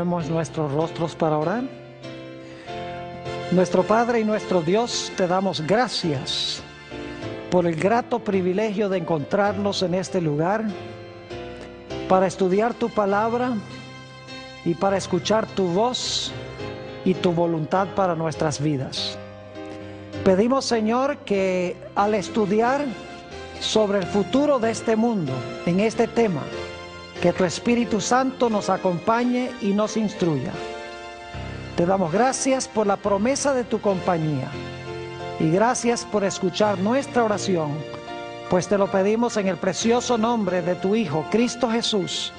Inclinemos nuestros rostros para orar. Nuestro Padre y nuestro Dios, te damos gracias por el grato privilegio de encontrarnos en este lugar para estudiar tu palabra y para escuchar tu voz y tu voluntad para nuestras vidas. Pedimos, Señor, que al estudiar sobre el futuro de este mundo, en este tema, que tu Espíritu Santo nos acompañe y nos instruya. Te damos gracias por la promesa de tu compañía y gracias por escuchar nuestra oración, pues te lo pedimos en el precioso nombre de tu Hijo, Cristo Jesús.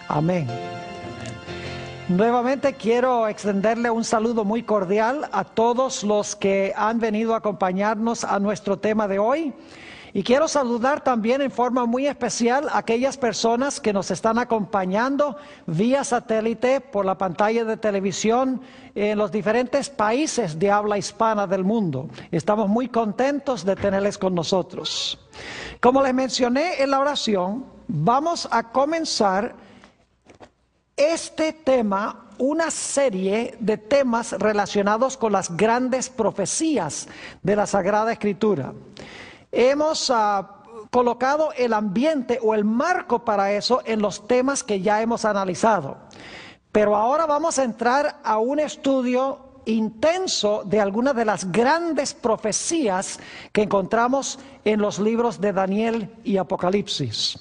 Amén. Nuevamente quiero extenderle un saludo muy cordial a todos los que han venido a acompañarnos a nuestro tema de hoy. Y quiero saludar también en forma muy especial a aquellas personas que nos están acompañando vía satélite por la pantalla de televisión en los diferentes países de habla hispana del mundo. Estamos muy contentos de tenerles con nosotros. Como les mencioné en la oración, vamos a comenzar este tema, una serie de temas relacionados con las grandes profecías de la Sagrada Escritura. Hemos colocado el ambiente o el marco para eso en los temas que ya hemos analizado. Pero ahora vamos a entrar a un estudio intenso de algunas de las grandes profecías que encontramos en los libros de Daniel y Apocalipsis.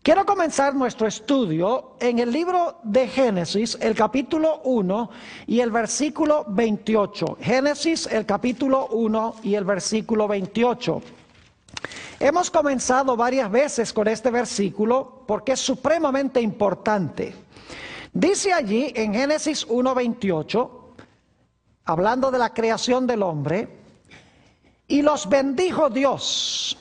Quiero comenzar nuestro estudio en el libro de Génesis, el capítulo 1 y el versículo 28. Génesis, el capítulo 1 y el versículo 28. Hemos comenzado varias veces con este versículo porque es supremamente importante. Dice allí en Génesis 1:28, hablando de la creación del hombre, y los bendijo Dios,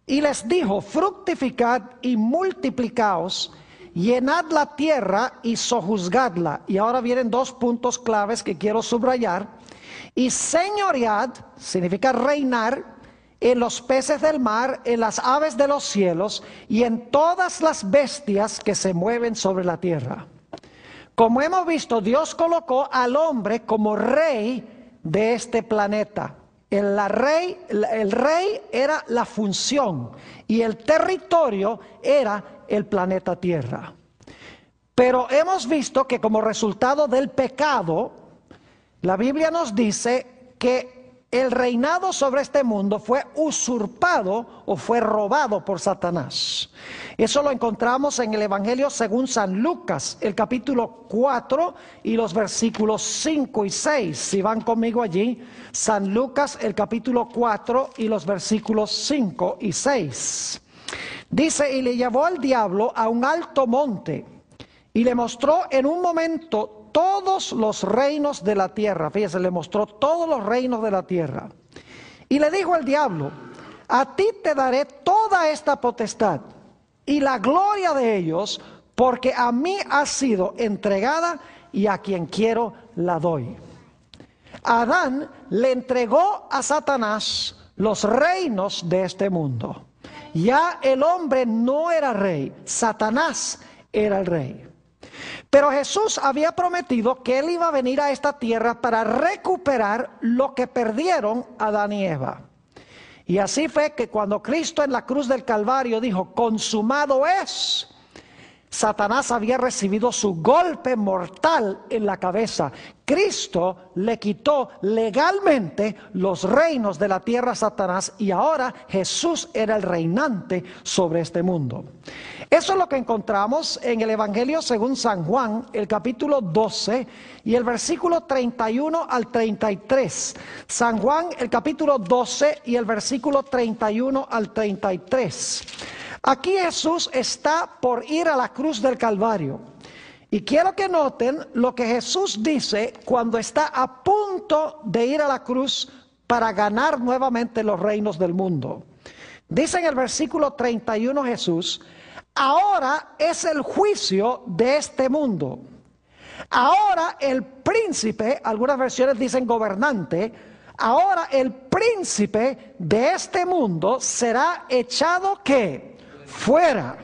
y les dijo, fructificad y multiplicaos, llenad la tierra y sojuzgadla. Y ahora vienen dos puntos claves que quiero subrayar. Y señoread, significa reinar, en los peces del mar, en las aves de los cielos y en todas las bestias que se mueven sobre la tierra. Como hemos visto, Dios colocó al hombre como rey de este planeta. El rey era la función y el territorio era el planeta Tierra. Pero hemos visto que como resultado del pecado, la Biblia nos dice que el reinado sobre este mundo fue usurpado o fue robado por Satanás. Eso lo encontramos en el Evangelio según San Lucas, el capítulo 4 y los versículos 5 y 6. Si van conmigo allí, San Lucas, el capítulo 4 y los versículos 5 y 6. Dice, y le llevó al diablo a un alto monte y le mostró en un momento todos los reinos de la tierra. Fíjese, le mostró todos los reinos de la tierra. Y le dijo al diablo, a ti te daré toda esta potestad y la gloria de ellos, porque a mí ha sido entregada y a quien quiero la doy. Adán le entregó a Satanás los reinos de este mundo. Ya el hombre no era rey, Satanás era el rey. Pero Jesús había prometido que Él iba a venir a esta tierra para recuperar lo que perdieron Adán y Eva. Y así fue que cuando Cristo en la cruz del Calvario dijo, consumado es, Satanás había recibido su golpe mortal en la cabeza. Cristo le quitó legalmente los reinos de la tierra a Satanás y ahora Jesús era el reinante sobre este mundo. Eso es lo que encontramos en el Evangelio según San Juan, el capítulo 12 y el versículo 31 al 33. San Juan, el capítulo 12 y el versículo 31 al 33. Aquí Jesús está por ir a la cruz del Calvario. Y quiero que noten lo que Jesús dice cuando está a punto de ir a la cruz para ganar nuevamente los reinos del mundo. Dice en el versículo 31 Jesús, ahora es el juicio de este mundo. Ahora el príncipe, algunas versiones dicen gobernante, ahora el príncipe de este mundo será echado ¿qué? Fuera.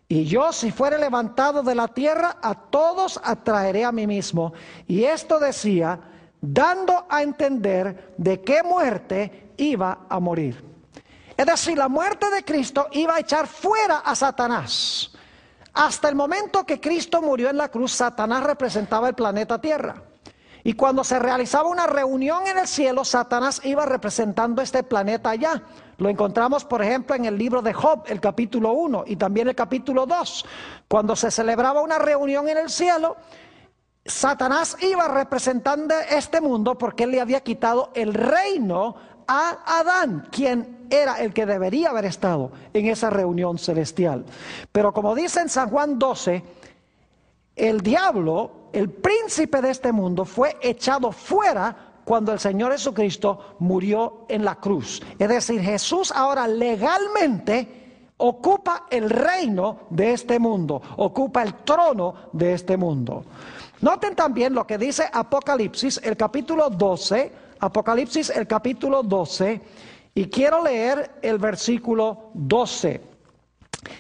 Y yo, si fuere levantado de la tierra, a todos atraeré a mí mismo. Y esto decía, dando a entender de qué muerte iba a morir. Es decir, la muerte de Cristo iba a echar fuera a Satanás. Hasta el momento que Cristo murió en la cruz, Satanás representaba el planeta Tierra. Y cuando se realizaba una reunión en el cielo, Satanás iba representando este planeta allá. Lo encontramos, por ejemplo, en el libro de Job, el capítulo 1 y también el capítulo 2. Cuando se celebraba una reunión en el cielo, Satanás iba representando este mundo porque él le había quitado el reino a Adán, quien era el que debería haber estado en esa reunión celestial. Pero como dice en San Juan 12, el diablo, el príncipe de este mundo, fue echado fuera cuando el Señor Jesucristo murió en la cruz. Es decir, Jesús ahora legalmente ocupa el reino de este mundo, ocupa el trono de este mundo. Noten también lo que dice Apocalipsis, el capítulo 12, Apocalipsis, el capítulo 12, y quiero leer el versículo 12.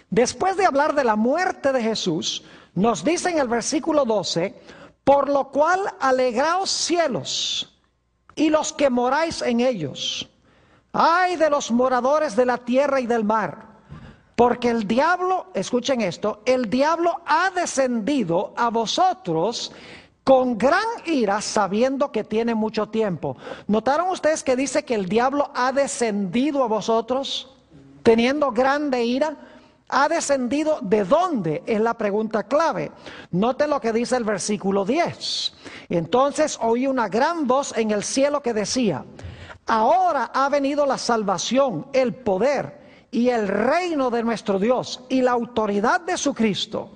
Después de hablar de la muerte de Jesús, nos dice en el versículo 12, por lo cual alegraos cielos y los que moráis en ellos. Ay de los moradores de la tierra y del mar, porque el diablo, escuchen esto, el diablo ha descendido a vosotros con gran ira, sabiendo que tiene mucho tiempo. ¿Notaron ustedes que dice que el diablo ha descendido a vosotros, teniendo grande ira? ¿Ha descendido de dónde? Es la pregunta clave. Noten lo que dice el versículo 10. Entonces oí una gran voz en el cielo que decía, ahora ha venido la salvación, el poder y el reino de nuestro Dios y la autoridad de su Cristo,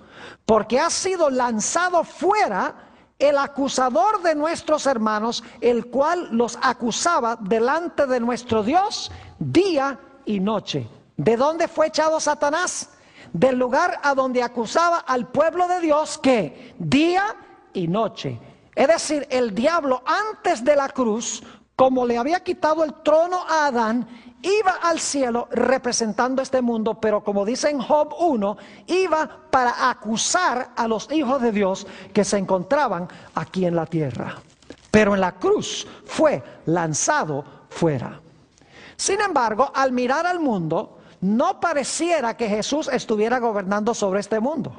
porque ha sido lanzado fuera el acusador de nuestros hermanos, el cual los acusaba delante de nuestro Dios día y noche. ¿De dónde fue echado Satanás? Del lugar a donde acusaba al pueblo de Dios, que día y noche. Es decir, el diablo antes de la cruz, como le había quitado el trono a Adán, iba al cielo representando este mundo, pero como dice en Job 1, iba para acusar a los hijos de Dios que se encontraban aquí en la tierra. Pero en la cruz fue lanzado fuera. Sin embargo, al mirar al mundo, no pareciera que Jesús estuviera gobernando sobre este mundo,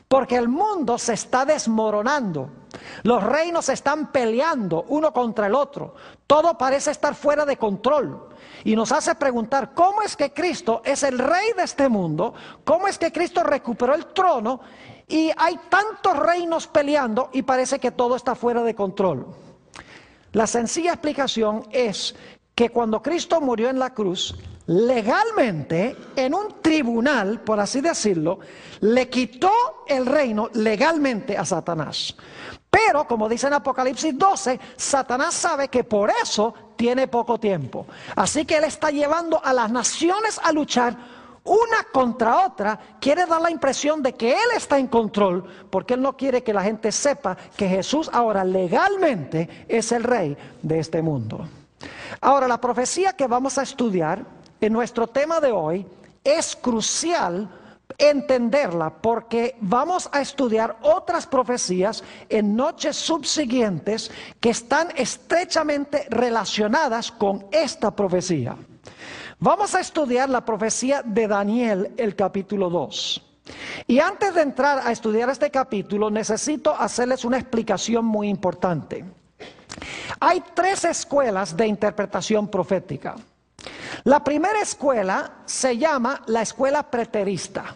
porque el mundo se está desmoronando, los reinos se están peleando uno contra el otro, todo parece estar fuera de control y nos hace preguntar cómo es que Cristo es el rey de este mundo, cómo es que Cristo recuperó el trono y hay tantos reinos peleando y parece que todo está fuera de control. La sencilla explicación es que cuando Cristo murió en la cruz, legalmente, en un tribunal, por así decirlo, le quitó el reino legalmente a Satanás. Pero, como dice en Apocalipsis 12, Satanás sabe que por eso tiene poco tiempo. Así que él está llevando a las naciones a luchar una contra otra. Quiere dar la impresión de que él está en control, porque él no quiere que la gente sepa que Jesús ahora legalmente es el rey de este mundo. Ahora, la profecía que vamos a estudiar en nuestro tema de hoy es crucial entenderla, porque vamos a estudiar otras profecías en noches subsiguientes que están estrechamente relacionadas con esta profecía. Vamos a estudiar la profecía de Daniel, el capítulo 2. Y antes de entrar a estudiar este capítulo, necesito hacerles una explicación muy importante. Hay tres escuelas de interpretación profética. La primera escuela se llama la escuela preterista.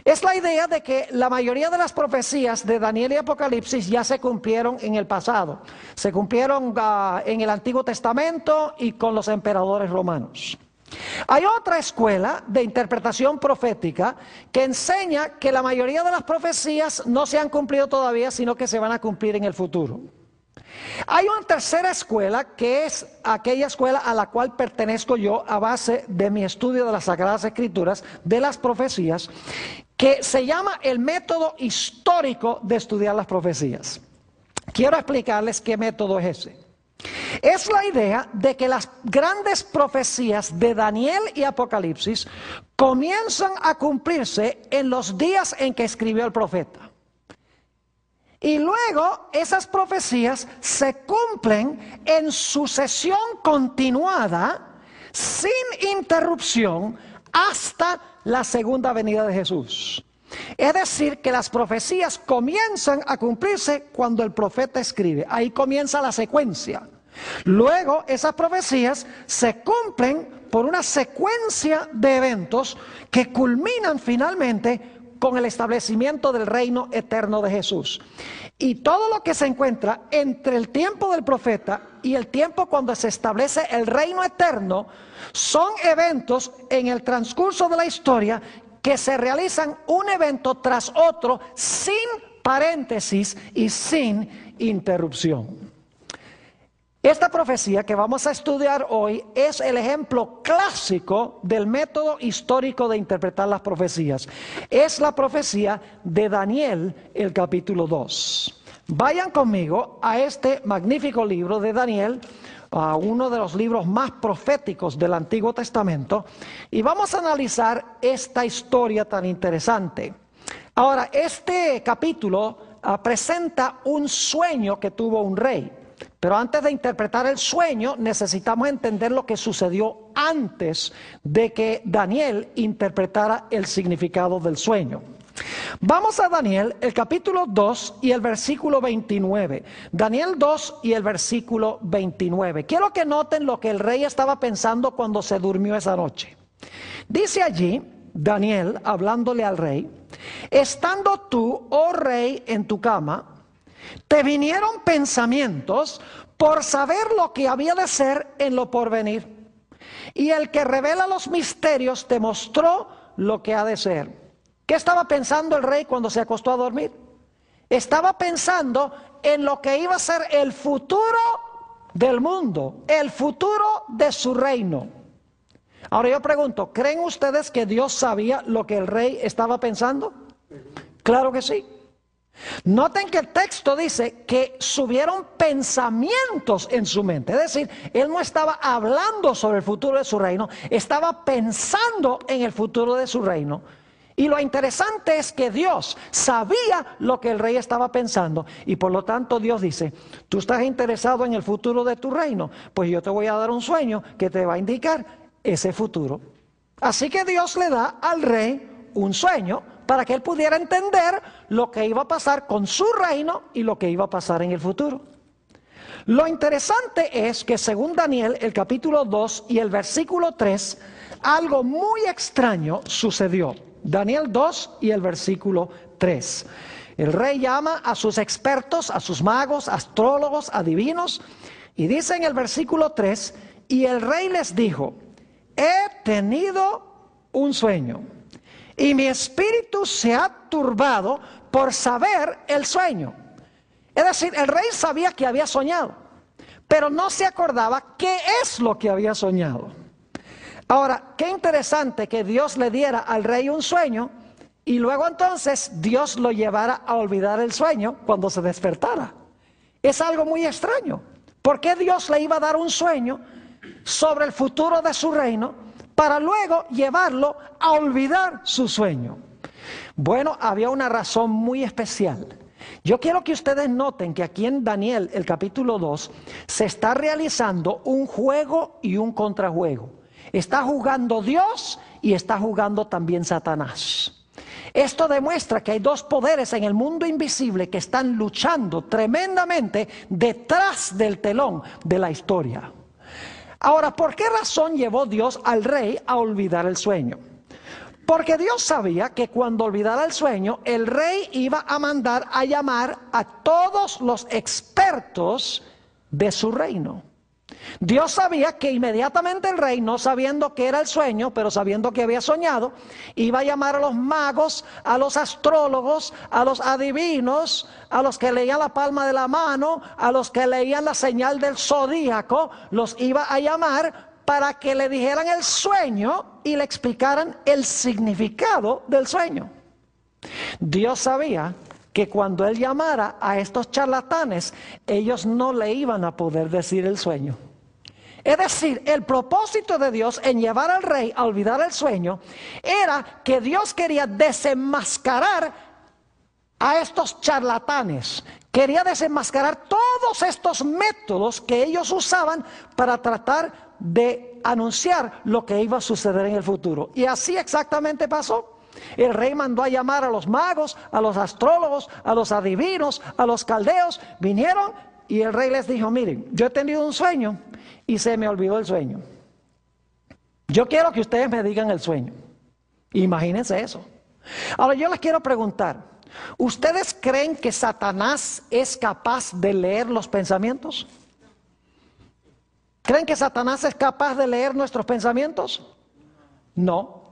Es la idea de que la mayoría de las profecías de Daniel y Apocalipsis ya se cumplieron en el pasado. Se cumplieron en el Antiguo Testamento y con los emperadores romanos. Hay otra escuela de interpretación profética que enseña que la mayoría de las profecías no se han cumplido todavía, sino que se van a cumplir en el futuro. Hay una tercera escuela, que es aquella escuela a la cual pertenezco yo a base de mi estudio de las Sagradas Escrituras, de las profecías, que se llama el método histórico de estudiar las profecías. Quiero explicarles qué método es ese. Es la idea de que las grandes profecías de Daniel y Apocalipsis comienzan a cumplirse en los días en que escribió el profeta. Y luego esas profecías se cumplen en sucesión continuada, sin interrupción, hasta la segunda venida de Jesús. Es decir, que las profecías comienzan a cumplirse cuando el profeta escribe. Ahí comienza la secuencia. Luego esas profecías se cumplen por una secuencia de eventos que culminan finalmente con el establecimiento del reino eterno de Jesús. Y todo lo que se encuentra entre el tiempo del profeta y el tiempo cuando se establece el reino eterno son eventos en el transcurso de la historia que se realizan un evento tras otro sin paréntesis y sin interrupción. Esta profecía que vamos a estudiar hoy es el ejemplo clásico del método histórico de interpretar las profecías. Es la profecía de Daniel, el capítulo 2. Vayan conmigo a este magnífico libro de Daniel, a uno de los libros más proféticos del Antiguo Testamento, y vamos a analizar esta historia tan interesante. Ahora, este capítulo presenta un sueño que tuvo un rey. Pero antes de interpretar el sueño, necesitamos entender lo que sucedió antes de que Daniel interpretara el significado del sueño. Vamos a Daniel, el capítulo 2 y el versículo 29. Daniel 2 y el versículo 29. Quiero que noten lo que el rey estaba pensando cuando se durmió esa noche. Dice allí, Daniel, hablándole al rey: estando tú, oh rey, en tu cama, te vinieron pensamientos por saber lo que había de ser en lo porvenir. Y el que revela los misterios te mostró lo que ha de ser. ¿Qué estaba pensando el rey cuando se acostó a dormir? Estaba pensando en lo que iba a ser el futuro del mundo, el futuro de su reino. Ahora yo pregunto, ¿creen ustedes que Dios sabía lo que el rey estaba pensando? Claro que sí. Noten que el texto dice que subieron pensamientos en su mente. Es decir, él no estaba hablando sobre el futuro de su reino, estaba pensando en el futuro de su reino. Y lo interesante es que Dios sabía lo que el rey estaba pensando. Y por lo tanto Dios dice: tú estás interesado en el futuro de tu reino, pues yo te voy a dar un sueño que te va a indicar ese futuro. Así que Dios le da al rey un sueño para que él pudiera entender lo que iba a pasar con su reino y lo que iba a pasar en el futuro. Lo interesante es que según Daniel, el capítulo 2 y el versículo 3, algo muy extraño sucedió. Daniel 2 y el versículo 3. El rey llama a sus expertos, a sus magos, astrólogos, adivinos, y dice en el versículo 3, y el rey les dijo: he tenido un sueño, y mi espíritu se ha turbado por saber el sueño. Es decir, el rey sabía que había soñado, pero no se acordaba qué es lo que había soñado. Ahora, qué interesante que Dios le diera al rey un sueño y luego entonces Dios lo llevara a olvidar el sueño cuando se despertara. Es algo muy extraño. ¿Por qué Dios le iba a dar un sueño sobre el futuro de su reino para luego llevarlo a olvidar su sueño? Bueno, había una razón muy especial. Yo quiero que ustedes noten que aquí en Daniel, el capítulo 2, se está realizando un juego y un contrajuego. Está jugando Dios y está jugando también Satanás. Esto demuestra que hay dos poderes en el mundo invisible que están luchando tremendamente detrás del telón de la historia. Ahora, ¿por qué razón llevó Dios al rey a olvidar el sueño? Porque Dios sabía que cuando olvidara el sueño, el rey iba a mandar a llamar a todos los expertos de su reino. Dios sabía que inmediatamente el rey, no sabiendo qué era el sueño, pero sabiendo que había soñado, iba a llamar a los magos, a los astrólogos, a los adivinos, a los que leían la palma de la mano, a los que leían la señal del zodíaco, los iba a llamar para que le dijeran el sueño y le explicaran el significado del sueño. Dios sabía que cuando él llamara a estos charlatanes, ellos no le iban a poder decir el sueño. Es decir, el propósito de Dios en llevar al rey a olvidar el sueño era que Dios quería desenmascarar a estos charlatanes. Quería desenmascarar todos estos métodos que ellos usaban para tratar de anunciar lo que iba a suceder en el futuro. Y así exactamente pasó. El rey mandó a llamar a los magos, a los astrólogos, a los adivinos, a los caldeos. Vinieron y el rey les dijo: miren, yo he tenido un sueño y se me olvidó el sueño. Yo quiero que ustedes me digan el sueño. Imagínense eso. Ahora yo les quiero preguntar, ¿ustedes creen que Satanás es capaz de leer los pensamientos? ¿Creen que Satanás es capaz de leer nuestros pensamientos? No.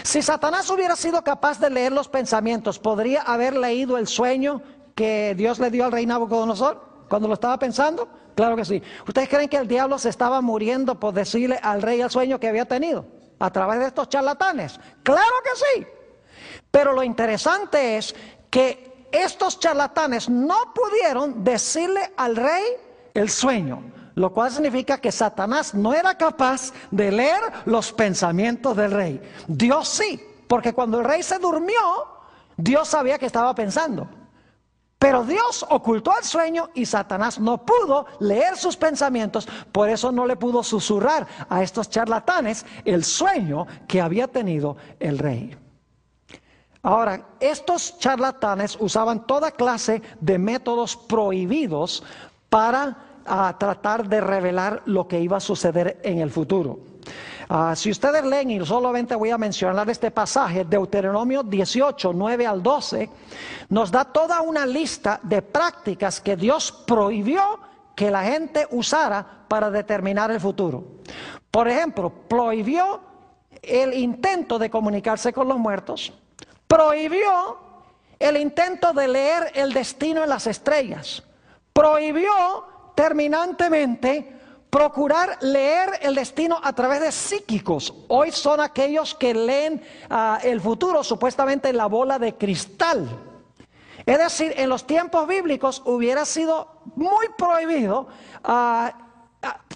Si Satanás hubiera sido capaz de leer los pensamientos, ¿podría haber leído el sueño que Dios le dio al rey Nabucodonosor cuando lo estaba pensando? Claro que sí. ¿Ustedes creen que el diablo se estaba muriendo por decirle al rey el sueño que había tenido a través de estos charlatanes? Claro que sí. Pero lo interesante es que estos charlatanes no pudieron decirle al rey el sueño, lo cual significa que Satanás no era capaz de leer los pensamientos del rey. Dios sí, porque cuando el rey se durmió, Dios sabía que estaba pensando. Pero Dios ocultó el sueño y Satanás no pudo leer sus pensamientos, por eso no le pudo susurrar a estos charlatanes el sueño que había tenido el rey. Ahora, estos charlatanes usaban toda clase de métodos prohibidos para tratar de revelar lo que iba a suceder en el futuro. Si ustedes leen, y solamente voy a mencionar este pasaje, Deuteronomio 18, 9 al 12, nos da toda una lista de prácticas que Dios prohibió que la gente usara para determinar el futuro. Por ejemplo, prohibió el intento de comunicarse con los muertos, prohibió el intento de leer el destino en las estrellas, prohibió terminantemente procurar leer el destino a través de psíquicos. Hoy son aquellos que leen el futuro supuestamente en la bola de cristal. Es decir, en los tiempos bíblicos hubiera sido muy prohibido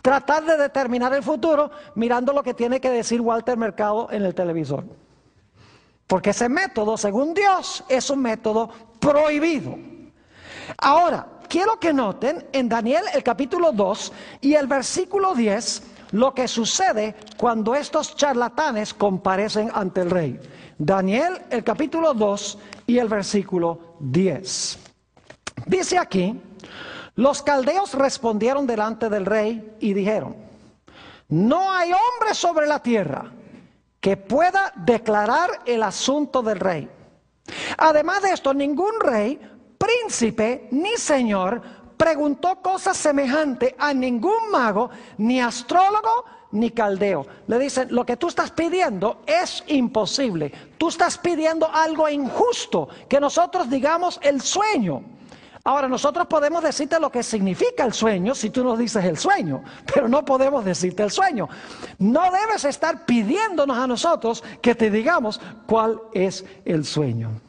tratar de determinar el futuro mirando lo que tiene que decir Walter Mercado en el televisor. Porque ese método, según Dios, es un método prohibido. Ahora, quiero que noten en Daniel el capítulo 2 y el versículo 10 lo que sucede cuando estos charlatanes comparecen ante el rey. Daniel el capítulo 2 y el versículo 10. Dice aquí: los caldeos respondieron delante del rey y dijeron: no hay hombre sobre la tierra que pueda declarar el asunto del rey. Además de esto, ningún rey, príncipe ni señor preguntó cosas semejantes a ningún mago, ni astrólogo, ni caldeo. Le dicen: lo que tú estás pidiendo es imposible. Tú estás pidiendo algo injusto, que nosotros digamos el sueño. Ahora, nosotros podemos decirte lo que significa el sueño si tú nos dices el sueño, pero no podemos decirte el sueño. No debes estar pidiéndonos a nosotros que te digamos cuál es el sueño.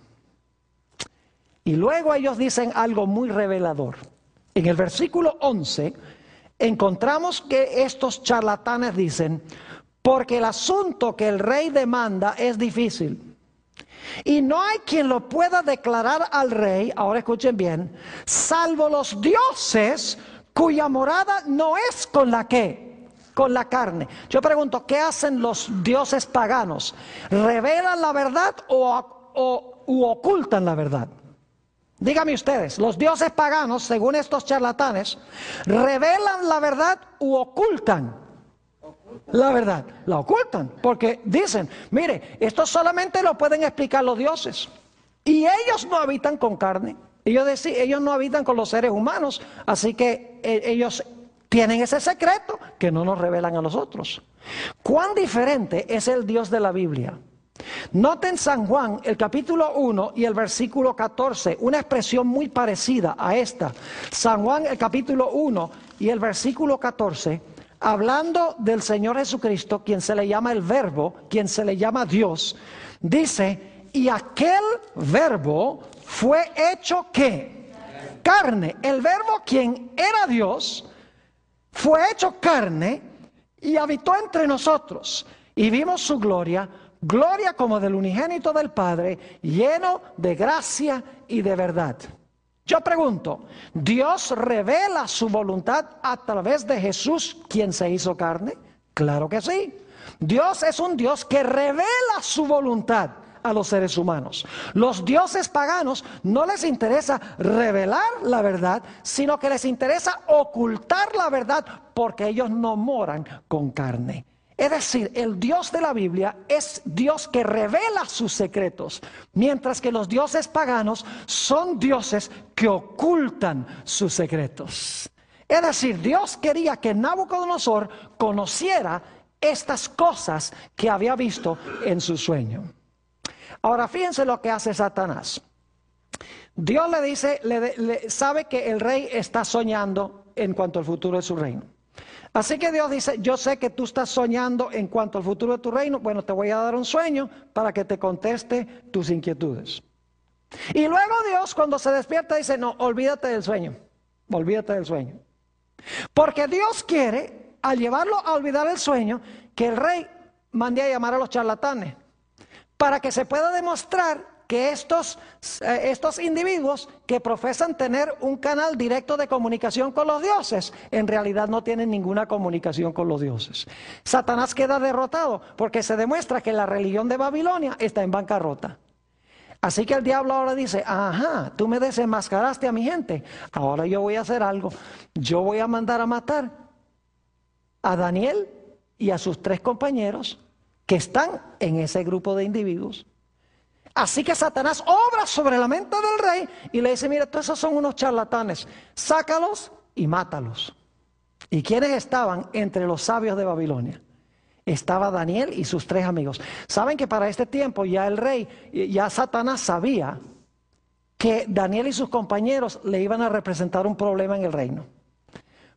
Y luego ellos dicen algo muy revelador. En el versículo 11 encontramos que estos charlatanes dicen: porque el asunto que el rey demanda es difícil y no hay quien lo pueda declarar al rey, ahora escuchen bien, salvo los dioses cuya morada no es con la ¿qué? Con la carne. Yo pregunto, ¿qué hacen los dioses paganos? ¿Revelan la verdad u ocultan la verdad? Díganme ustedes, los dioses paganos, según estos charlatanes, ¿revelan la verdad u ocultan la verdad? La ocultan, porque dicen: mire, esto solamente lo pueden explicar los dioses, y ellos no habitan con carne, ellos no habitan con los seres humanos, así que ellos tienen ese secreto que no nos revelan a nosotros. ¿Cuán diferente es el Dios de la Biblia? Noten San Juan, el capítulo 1 y el versículo 14, una expresión muy parecida a esta. San Juan, el capítulo 1 y el versículo 14, hablando del Señor Jesucristo, quien se le llama el Verbo, quien se le llama Dios, dice: y aquel Verbo fue hecho ¿qué? Carne. El Verbo, quien era Dios, fue hecho carne y habitó entre nosotros, y vimos su gloria, gloria como del unigénito del Padre, lleno de gracia y de verdad. Yo pregunto, ¿Dios revela su voluntad a través de Jesús, quien se hizo carne? Claro que sí. Dios es un Dios que revela su voluntad a los seres humanos. Los dioses paganos no les interesa revelar la verdad, sino que les interesa ocultar la verdad, porque ellos no moran con carne. Es decir, el Dios de la Biblia es Dios que revela sus secretos, mientras que los dioses paganos son dioses que ocultan sus secretos. Es decir, Dios quería que Nabucodonosor conociera estas cosas que había visto en su sueño. Ahora fíjense lo que hace Satanás. Dios le dice, sabe que el rey está soñando en cuanto al futuro de su reino. Así que Dios dice, yo sé que tú estás soñando en cuanto al futuro de tu reino. Bueno, te voy a dar un sueño para que te conteste tus inquietudes. Y luego Dios, cuando se despierta, dice, no, olvídate del sueño. Olvídate del sueño. Porque Dios quiere, al llevarlo a olvidar el sueño, que el rey mande a llamar a los charlatanes, para que se pueda demostrar que estos individuos que profesan tener un canal directo de comunicación con los dioses, en realidad no tienen ninguna comunicación con los dioses. Satanás queda derrotado porque se demuestra que la religión de Babilonia está en bancarrota. Así que el diablo ahora dice, ajá, tú me desenmascaraste a mi gente, ahora yo voy a hacer algo. Yo voy a mandar a matar a Daniel y a sus 3 compañeros que están en ese grupo de individuos. Así que Satanás obra sobre la mente del rey y le dice, mira, todos esos son unos charlatanes, sácalos y mátalos. ¿Y quiénes estaban entre los sabios de Babilonia? Estaba Daniel y sus 3 amigos. Saben que para este tiempo ya el rey, ya Satanás sabía que Daniel y sus compañeros le iban a representar un problema en el reino.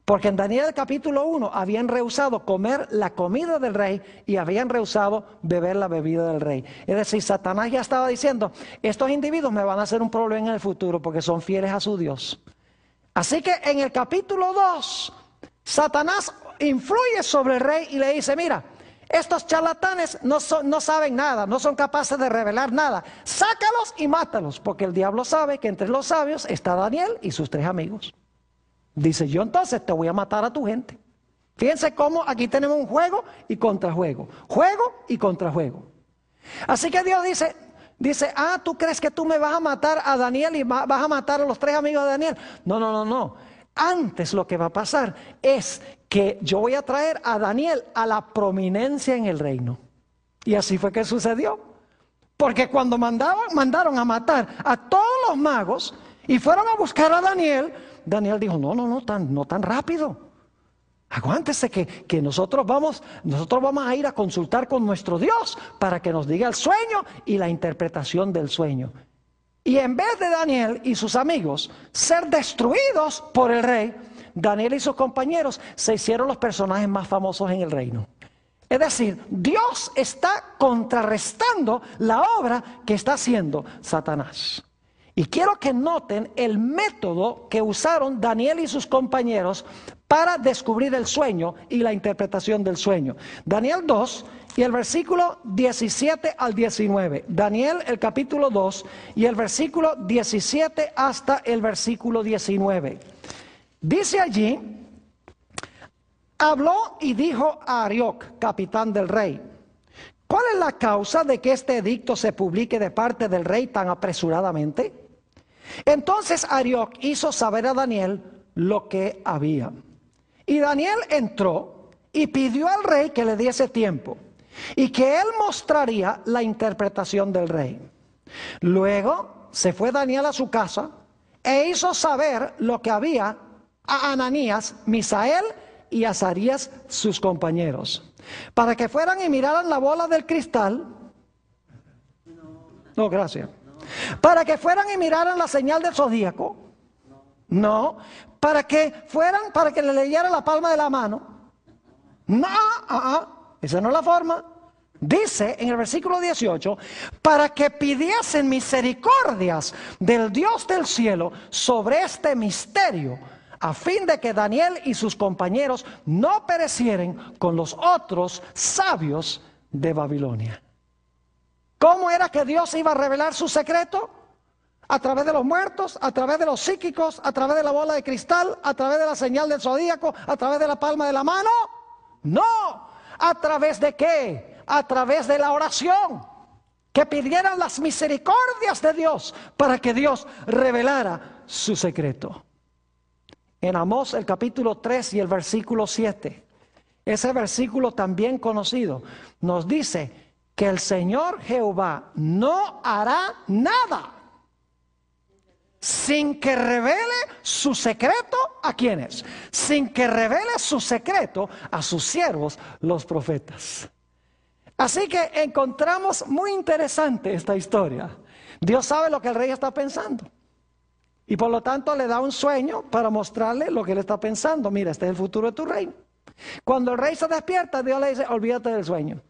Porque en Daniel capítulo 1 habían rehusado comer la comida del rey y habían rehusado beber la bebida del rey. Es decir, Satanás ya estaba diciendo, estos individuos me van a hacer un problema en el futuro porque son fieles a su Dios. Así que en el capítulo 2, Satanás influye sobre el rey y le dice, mira, estos charlatanes no saben nada, no son capaces de revelar nada. Sácalos y mátalos, porque el diablo sabe que entre los sabios está Daniel y sus 3 amigos. Dice, yo entonces te voy a matar a tu gente. Fíjense cómo aquí tenemos un juego y contrajuego. Juego y contrajuego. Así que Dios dice, ¿tú crees que tú me vas a matar a Daniel y vas a matar a los 3 amigos de Daniel? No. Antes lo que va a pasar es que yo voy a traer a Daniel a la prominencia en el reino. Y así fue que sucedió. Porque cuando mandaron a matar a todos los magos y fueron a buscar a Daniel, Daniel dijo, no tan rápido. Aguántese que nosotros vamos a ir a consultar con nuestro Dios para que nos diga el sueño y la interpretación del sueño. Y en vez de Daniel y sus amigos ser destruidos por el rey, Daniel y sus compañeros se hicieron los personajes más famosos en el reino. Es decir, Dios está contrarrestando la obra que está haciendo Satanás. Y quiero que noten el método que usaron Daniel y sus compañeros para descubrir el sueño y la interpretación del sueño. Daniel 2 y el versículo 17 al 19. Daniel el capítulo 2 y el versículo 17 hasta el versículo 19. Dice allí, habló y dijo a Arioc, capitán del rey, ¿cuál es la causa de que este edicto se publique de parte del rey tan apresuradamente? Entonces Arioc hizo saber a Daniel lo que había. Y Daniel entró y pidió al rey que le diese tiempo y que él mostraría la interpretación del rey. Luego se fue Daniel a su casa e hizo saber lo que había a Ananías, Misael y Azarías, sus compañeros, para que fueran y miraran la bola del cristal. No, gracias. Para que fueran y miraran la señal del zodíaco. No. Para que le leyeran la palma de la mano. No, esa no es la forma. Dice en el versículo 18, para que pidiesen misericordias del Dios del cielo sobre este misterio, a fin de que Daniel y sus compañeros no perecieren con los otros sabios de Babilonia. ¿Cómo era que Dios iba a revelar su secreto? A través de los muertos, a través de los psíquicos, a través de la bola de cristal, a través de la señal del zodíaco, a través de la palma de la mano. No, ¿a través de qué? A través de la oración. Que pidieran las misericordias de Dios para que Dios revelara su secreto. En Amós el capítulo 3 y el versículo 7, ese versículo también conocido, nos dice que el Señor Jehová no hará nada sin que revele su secreto ¿a quiénes? Sin que revele su secreto a sus siervos, los profetas. Así que encontramos muy interesante esta historia. Dios sabe lo que el rey está pensando. Y por lo tanto le da un sueño para mostrarle lo que él está pensando. Mira, este es el futuro de tu reino. Cuando el rey se despierta, Dios le dice, olvídate del sueño.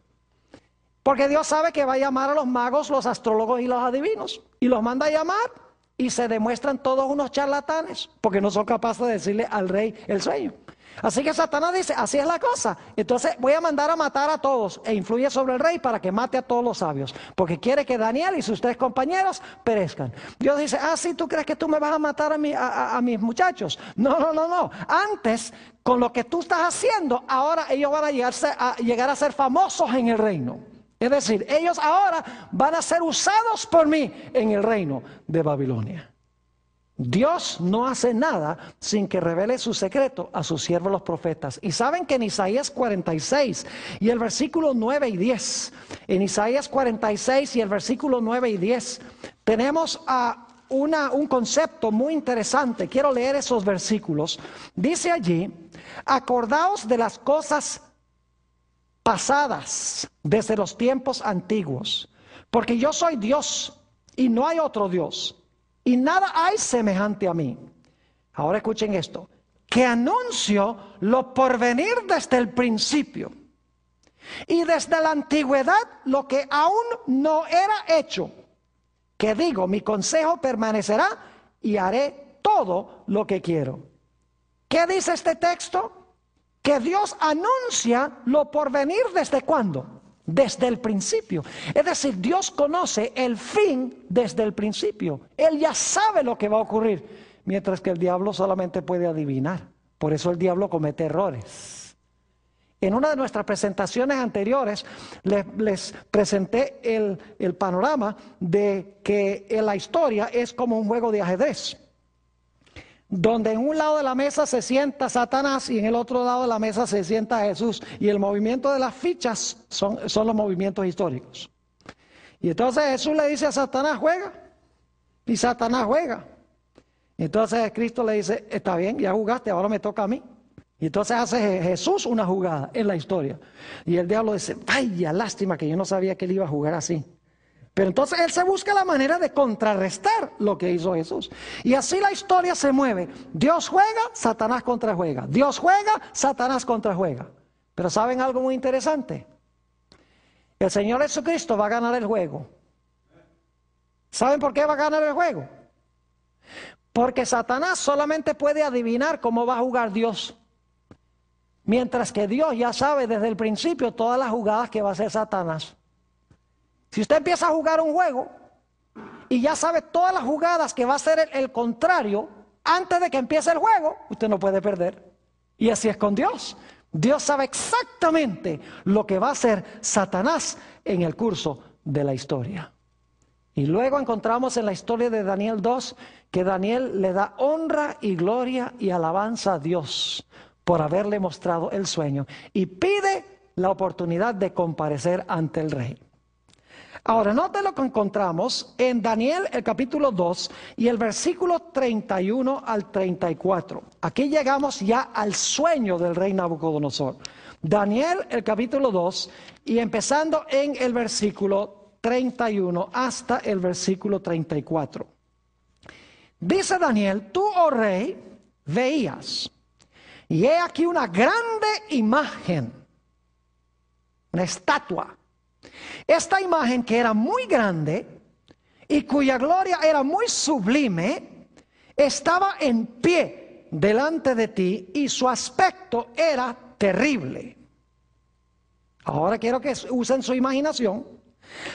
Porque Dios sabe que va a llamar a los magos, los astrólogos y los adivinos. Y los manda a llamar y se demuestran todos unos charlatanes. Porque no son capaces de decirle al rey el sueño. Así que Satanás dice, así es la cosa. Entonces voy a mandar a matar a todos e influye sobre el rey para que mate a todos los sabios. Porque quiere que Daniel y sus 3 compañeros perezcan. Dios dice, sí, ¿tú crees que tú me vas a matar a mis muchachos? No. Antes, con lo que tú estás haciendo, ahora ellos van a llegar a ser famosos en el reino. Es decir, ellos ahora van a ser usados por mí en el reino de Babilonia. Dios no hace nada sin que revele su secreto a sus siervos los profetas. Y saben que en Isaías 46 y el versículo 9 y 10, en Isaías 46 y el versículo 9 y 10, tenemos un concepto muy interesante. Quiero leer esos versículos. Dice allí, acordaos de las cosas pasadas desde los tiempos antiguos, porque yo soy Dios y no hay otro Dios. Y nada hay semejante a mí. Ahora escuchen esto. Que anuncio lo porvenir desde el principio. Y desde la antigüedad lo que aún no era hecho. Que digo, mi consejo permanecerá y haré todo lo que quiero. ¿Qué dice este texto? Que Dios anuncia lo porvenir desde ¿cuándo? Desde el principio. Es decir, Dios conoce el fin desde el principio. Él ya sabe lo que va a ocurrir, mientras que el diablo solamente puede adivinar. Por eso el diablo comete errores. En una de nuestras presentaciones anteriores les presenté el panorama de que la historia es como un juego de ajedrez, donde en un lado de la mesa se sienta Satanás y en el otro lado de la mesa se sienta Jesús. Y el movimiento de las fichas son los movimientos históricos. Y entonces Jesús le dice a Satanás, juega. Y Satanás juega. Y entonces Cristo le dice, está bien, ya jugaste, ahora me toca a mí. Y entonces hace Jesús una jugada en la historia. Y el diablo dice, vaya, lástima que yo no sabía que él iba a jugar así. Pero entonces él se busca la manera de contrarrestar lo que hizo Jesús. Y así la historia se mueve. Dios juega, Satanás contrajuega. Dios juega, Satanás contrajuega. Pero ¿saben algo muy interesante? El Señor Jesucristo va a ganar el juego. ¿Saben por qué va a ganar el juego? Porque Satanás solamente puede adivinar cómo va a jugar Dios. Mientras que Dios ya sabe desde el principio todas las jugadas que va a hacer Satanás. Si usted empieza a jugar un juego y ya sabe todas las jugadas que va a hacer el contrario antes de que empiece el juego, usted no puede perder. Y así es con Dios. Dios sabe exactamente lo que va a hacer Satanás en el curso de la historia. Y luego encontramos en la historia de Daniel 2 que Daniel le da honra y gloria y alabanza a Dios por haberle mostrado el sueño y pide la oportunidad de comparecer ante el rey. Ahora, note lo que encontramos en Daniel el capítulo 2 y el versículo 31 al 34. Aquí llegamos ya al sueño del rey Nabucodonosor. Daniel el capítulo 2 y empezando en el versículo 31 hasta el versículo 34. Dice Daniel, tú, oh rey, veías, y he aquí una grande imagen, una estatua. Esta imagen que era muy grande y cuya gloria era muy sublime, estaba en pie delante de ti y su aspecto era terrible. Ahora quiero que usen su imaginación.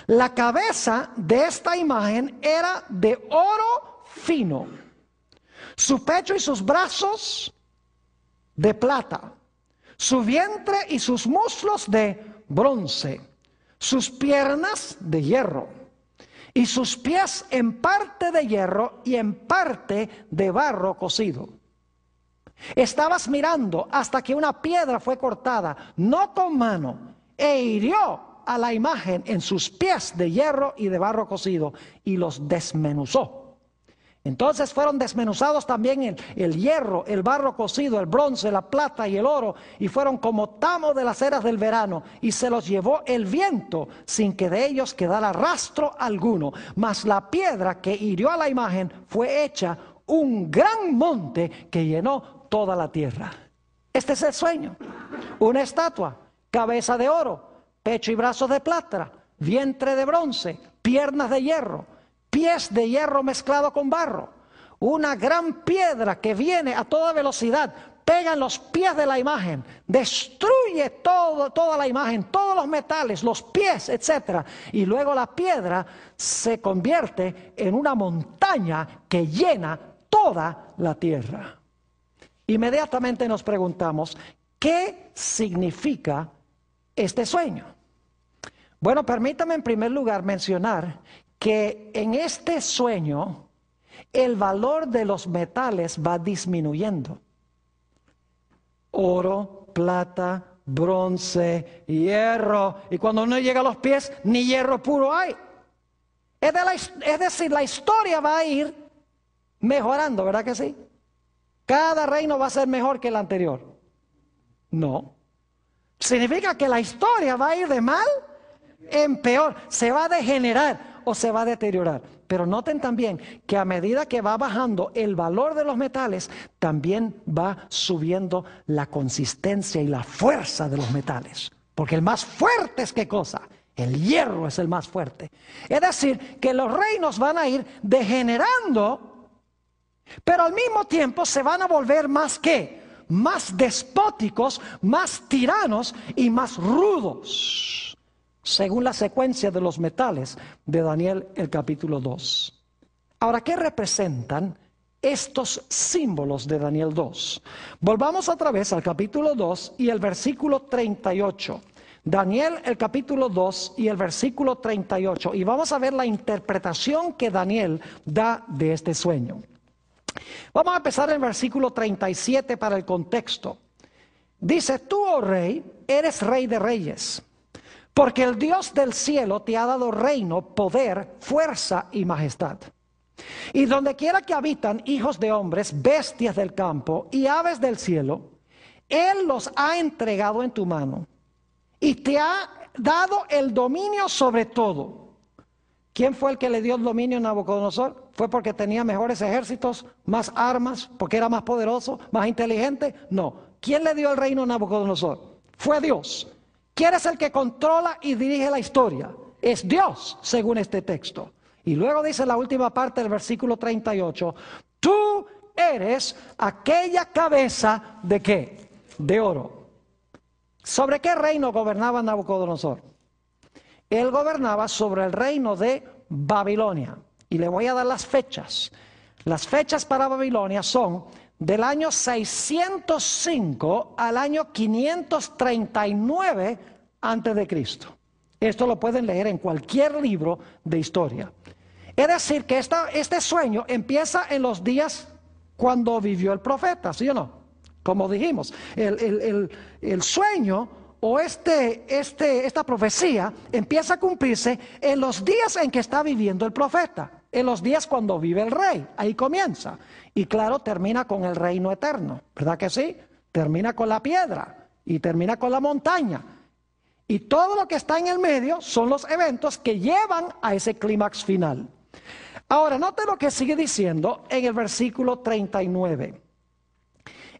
La cabeza de esta imagen era de oro fino, su pecho y sus brazos de plata, su vientre y sus muslos de bronce, sus piernas de hierro y sus pies en parte de hierro y en parte de barro cocido. Estabas mirando hasta que una piedra fue cortada, no con mano, e hirió a la imagen en sus pies de hierro y de barro cocido y los desmenuzó. Entonces fueron desmenuzados también el hierro, el barro cocido, el bronce, la plata y el oro, y fueron como tamo de las eras del verano, y se los llevó el viento sin que de ellos quedara rastro alguno. Mas la piedra que hirió a la imagen fue hecha un gran monte que llenó toda la tierra. Este es el sueño. Una estatua, cabeza de oro, pecho y brazos de plata, vientre de bronce, piernas de hierro, pies de hierro mezclado con barro, una gran piedra que viene a toda velocidad, pega en los pies de la imagen, destruye toda la imagen, todos los metales, los pies, etc. Y luego la piedra se convierte en una montaña que llena toda la tierra. Inmediatamente nos preguntamos, ¿qué significa este sueño? Bueno, permítame en primer lugar mencionar que en este sueño el valor de los metales va disminuyendo. Oro, plata, bronce, hierro, y cuando uno llega a los pies, ni hierro puro hay. Es decir, la historia va a ir mejorando, ¿verdad que sí? Cada reino va a ser mejor que el anterior. No. Significa que la historia va a ir de mal en peor, se va a degenerar o se va a deteriorar. Pero noten también que a medida que va bajando el valor de los metales, también va subiendo la consistencia y la fuerza de los metales. Porque el más fuerte es ¿qué cosa? El hierro es el más fuerte. Es decir, que los reinos van a ir degenerando, pero al mismo tiempo se van a volver más ¿qué? Más despóticos, más tiranos y más rudos, según la secuencia de los metales de Daniel el capítulo 2. Ahora, ¿qué representan estos símbolos de Daniel 2? Volvamos otra vez al capítulo 2 y el versículo 38. Daniel el capítulo 2 y el versículo 38. Y vamos a ver la interpretación que Daniel da de este sueño. Vamos a empezar en el versículo 37 para el contexto. Dice, tú, oh rey, eres rey de reyes, porque el Dios del cielo te ha dado reino, poder, fuerza y majestad. Y donde quiera que habitan hijos de hombres, bestias del campo y aves del cielo, Él los ha entregado en tu mano y te ha dado el dominio sobre todo. ¿Quién fue el que le dio el dominio a Nabucodonosor? ¿Fue porque tenía mejores ejércitos, más armas, porque era más poderoso, más inteligente? No. ¿Quién le dio el reino a Nabucodonosor? Fue Dios. ¿Quién es el que controla y dirige la historia? Es Dios, según este texto. Y luego dice la última parte del versículo 38, tú eres aquella cabeza de ¿qué? De oro. ¿Sobre qué reino gobernaba Nabucodonosor? Él gobernaba sobre el reino de Babilonia. Y le voy a dar las fechas. Las fechas para Babilonia son del año 605 al año 539 antes de Cristo. Esto lo pueden leer en cualquier libro de historia. Es decir, que este sueño empieza en los días cuando vivió el profeta, ¿sí o no? Como dijimos, el sueño o esta profecía empieza a cumplirse en los días en que está viviendo el profeta, en los días cuando vive el rey, ahí comienza. Y claro, termina con el reino eterno, ¿verdad que sí? Termina con la piedra y termina con la montaña. Y todo lo que está en el medio son los eventos que llevan a ese clímax final. Ahora, note lo que sigue diciendo en el versículo 39.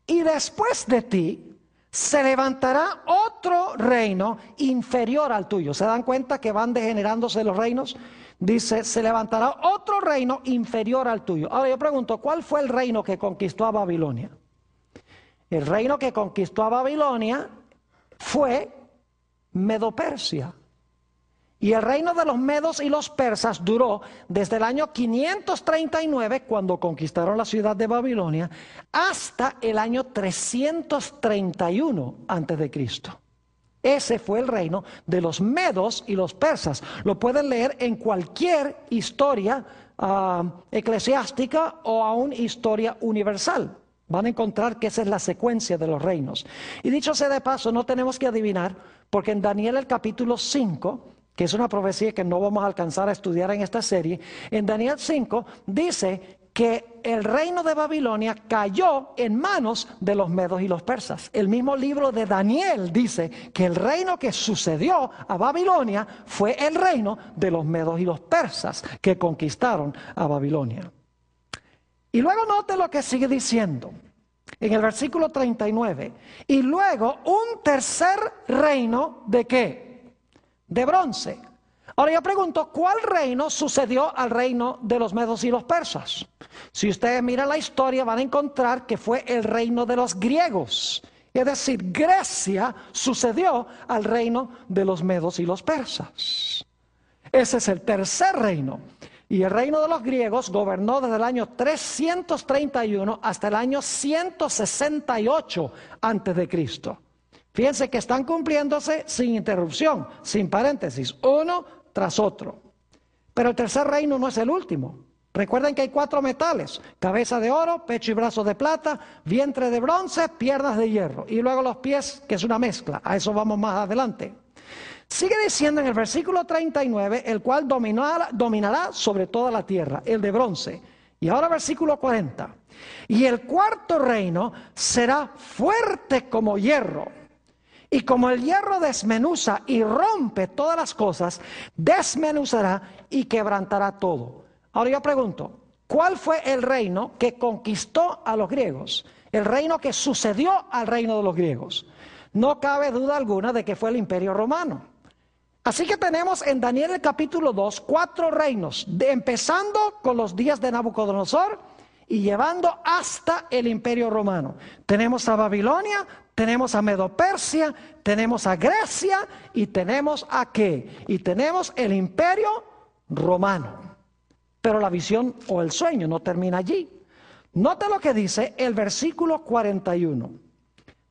Y después de ti se levantará otro reino inferior al tuyo. ¿Se dan cuenta que van degenerándose los reinos? Dice, se levantará otro reino inferior al tuyo. Ahora yo pregunto, ¿cuál fue el reino que conquistó a Babilonia? El reino que conquistó a Babilonia fue Medo-Persia. Y el reino de los medos y los persas duró desde el año 539, cuando conquistaron la ciudad de Babilonia, hasta el año 331 antes de Cristo. Ese fue el reino de los medos y los persas. Lo pueden leer en cualquier historia eclesiástica o aún historia universal. Van a encontrar que esa es la secuencia de los reinos. Y dicho sea de paso, no tenemos que adivinar, porque en Daniel el capítulo 5, que es una profecía que no vamos a alcanzar a estudiar en esta serie, en Daniel 5 dice que el reino de Babilonia cayó en manos de los medos y los persas. El mismo libro de Daniel dice que el reino que sucedió a Babilonia fue el reino de los medos y los persas que conquistaron a Babilonia. Y luego note lo que sigue diciendo en el versículo 39. Y luego un tercer reino, ¿de qué? De bronce. Ahora yo pregunto, ¿cuál reino sucedió al reino de los medos y los persas? Si ustedes miran la historia van a encontrar que fue el reino de los griegos. Es decir, Grecia sucedió al reino de los medos y los persas. Ese es el tercer reino. Y el reino de los griegos gobernó desde el año 331 hasta el año 168 antes de Cristo. Fíjense que están cumpliéndose sin interrupción, sin paréntesis, uno tras otro. Pero el tercer reino no es el último. Recuerden que hay 4 metales: cabeza de oro, pecho y brazos de plata, vientre de bronce, piernas de hierro. Y luego los pies, que es una mezcla. A eso vamos más adelante. Sigue diciendo en el versículo 39, el cual dominará sobre toda la tierra, el de bronce. Y ahora versículo 40. Y el cuarto reino será fuerte como hierro. Y como el hierro desmenuza y rompe todas las cosas, desmenuzará y quebrantará todo. Ahora yo pregunto, ¿cuál fue el reino que conquistó a los griegos? El reino que sucedió al reino de los griegos. No cabe duda alguna de que fue el Imperio Romano. Así que tenemos en Daniel el capítulo 2 4 reinos, empezando con los días de Nabucodonosor y llevando hasta el Imperio Romano. Tenemos a Babilonia, tenemos a Medo-Persia, tenemos a Grecia y tenemos a ¿qué? Y tenemos el Imperio Romano. Pero la visión o el sueño no termina allí. Note lo que dice el versículo 41.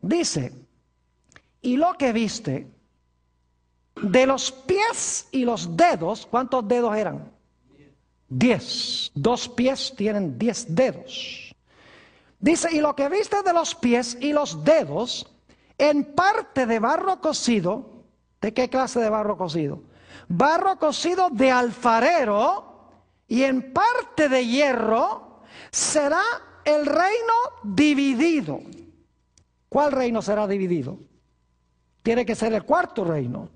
Dice, y lo que viste de los pies y los dedos, ¿cuántos dedos eran? 10. 2 pies tienen 10 dedos. Dice, y lo que viste de los pies y los dedos, en parte de barro cocido. ¿De qué clase de barro cocido? Barro cocido de alfarero, y en parte de hierro, será el reino dividido. ¿Cuál reino será dividido? Tiene que ser el cuarto reino.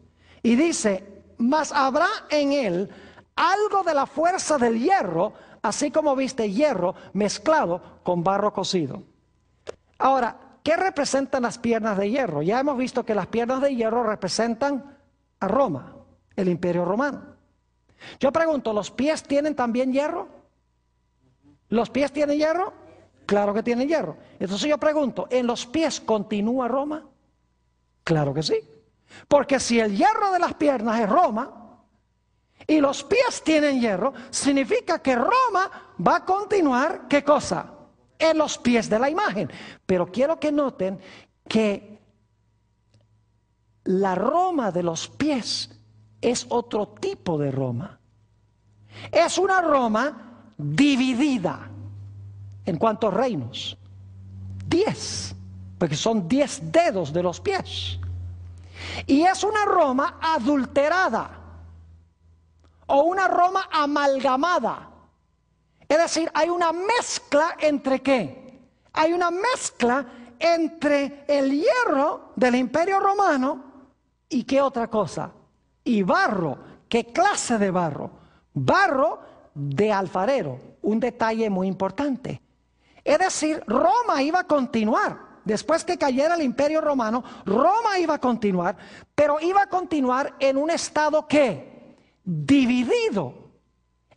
Y dice, mas habrá en él algo de la fuerza del hierro, así como viste hierro mezclado con barro cocido. Ahora, ¿qué representan las piernas de hierro? Ya hemos visto que las piernas de hierro representan a Roma, el Imperio Romano. Yo pregunto, ¿los pies tienen también hierro? ¿Los pies tienen hierro? Claro que tienen hierro. Entonces yo pregunto, ¿en los pies continúa Roma? Claro que sí. Porque si el hierro de las piernas es Roma y los pies tienen hierro, significa que Roma va a continuar, ¿qué cosa? En los pies de la imagen. Pero quiero que noten que la Roma de los pies es otro tipo de Roma. Es una Roma dividida. ¿En cuántos reinos? 10, porque son 10 dedos de los pies. Y es una Roma adulterada o una Roma amalgamada. Es decir, hay una mezcla entre ¿qué? Hay una mezcla entre el hierro del Imperio Romano y ¿qué otra cosa? Y barro. ¿Qué clase de barro? Barro de alfarero. Un detalle muy importante. Es decir, Roma iba a continuar. Después que cayera el Imperio Romano, Roma iba a continuar, pero iba a continuar en un estado ¿qué? Dividido.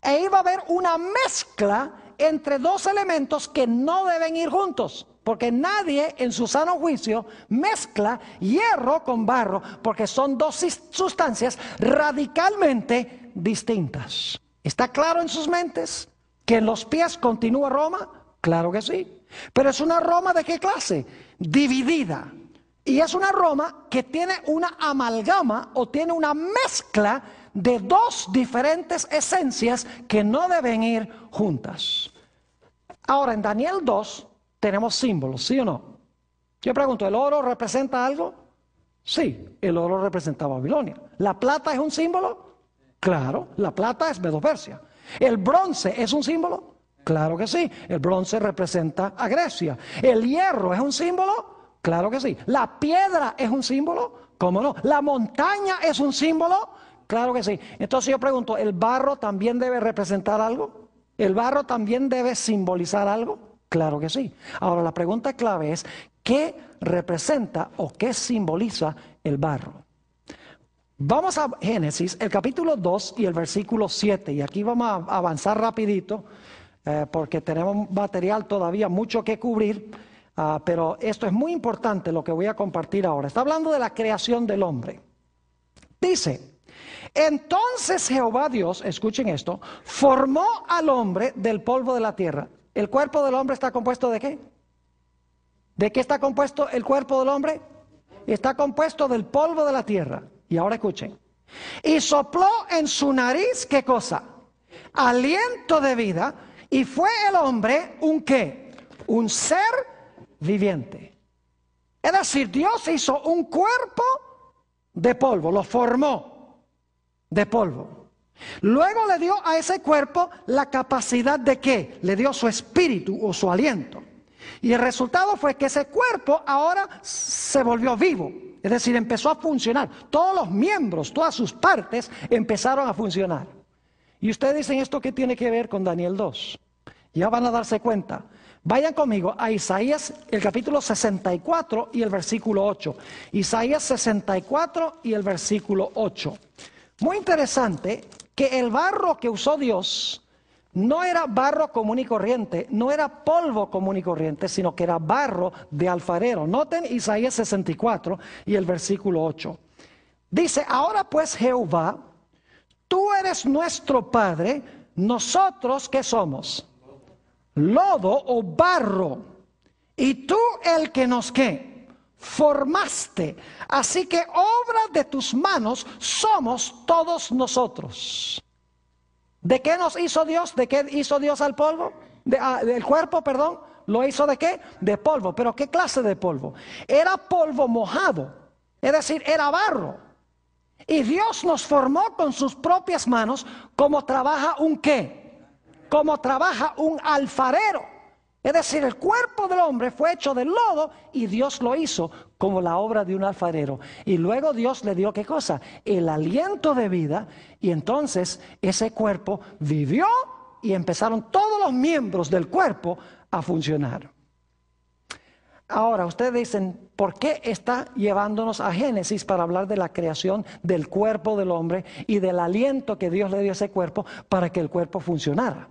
E iba a haber una mezcla entre 2 elementos que no deben ir juntos. porque nadie en su sano juicio mezcla hierro con barro, porque son dos sustancias radicalmente distintas. ¿Está claro en sus mentes que en los pies continúa Roma? Claro que sí. Pero es una Roma ¿de qué clase? Dividida. Y es una Roma que tiene una amalgama o tiene una mezcla de dos diferentes esencias que no deben ir juntas. Ahora, en Daniel 2 tenemos símbolos, ¿sí o no? Yo pregunto, ¿el oro representa algo? Sí, el oro representa Babilonia. ¿La plata es un símbolo? Claro, la plata es Medo-Persia. ¿El bronce es un símbolo? Claro que sí, el bronce representa a Grecia. ¿El hierro es un símbolo? Claro que sí. ¿La piedra es un símbolo? ¿Cómo no? ¿La montaña es un símbolo? Claro que sí. Entonces yo pregunto, ¿el barro también debe representar algo? ¿El barro también debe simbolizar algo? Claro que sí. Ahora la pregunta clave es, ¿qué representa o qué simboliza el barro? Vamos a Génesis, el capítulo 2 y el versículo 7. Y aquí vamos a avanzar rapidito, porque tenemos material todavía mucho que cubrir. Pero esto es muy importante lo que voy a compartir ahora. Está hablando de la creación del hombre. Dice, entonces Jehová Dios, escuchen esto, formó al hombre del polvo de la tierra. ¿El cuerpo del hombre está compuesto de qué? ¿De qué está compuesto el cuerpo del hombre? Está compuesto del polvo de la tierra. Y ahora escuchen. Y sopló en su nariz, ¿qué cosa? Aliento de vida. Y fue el hombre un ¿qué? Un ser viviente. Es decir, Dios hizo un cuerpo de polvo, lo formó de polvo. Luego le dio a ese cuerpo la capacidad de ¿qué? Le dio su espíritu o su aliento. Y el resultado fue que ese cuerpo ahora se volvió vivo. Es decir, empezó a funcionar. Todos los miembros, todas sus partes empezaron a funcionar. Y ustedes dicen, ¿esto qué tiene que ver con Daniel 2? Ya van a darse cuenta. Vayan conmigo a Isaías, el capítulo 64 y el versículo 8. Isaías 64 y el versículo 8. Muy interesante que el barro que usó Dios no era barro común y corriente, no era polvo común y corriente, sino que era barro de alfarero. Noten Isaías 64 y el versículo 8. Dice, ahora pues Jehová, tú eres nuestro Padre, nosotros ¿qué somos? Lodo o barro, y tú el que nos ¿qué? Formaste. Así que obra de tus manos somos todos nosotros. ¿De qué nos hizo Dios? ¿De qué hizo Dios al polvo? Del cuerpo, perdón. ¿Lo hizo de qué? De polvo. ¿Pero qué clase de polvo? Era polvo mojado, es decir, era barro. Y Dios nos formó con sus propias manos como trabaja un ¿qué? Como trabaja un alfarero. Es decir, el cuerpo del hombre fue hecho de lodo y Dios lo hizo como la obra de un alfarero. Y luego Dios le dio ¿qué cosa? El aliento de vida, y entonces ese cuerpo vivió y empezaron todos los miembros del cuerpo a funcionar. Ahora, ustedes dicen, ¿por qué está llevándonos a Génesis para hablar de la creación del cuerpo del hombre y del aliento que Dios le dio a ese cuerpo para que el cuerpo funcionara?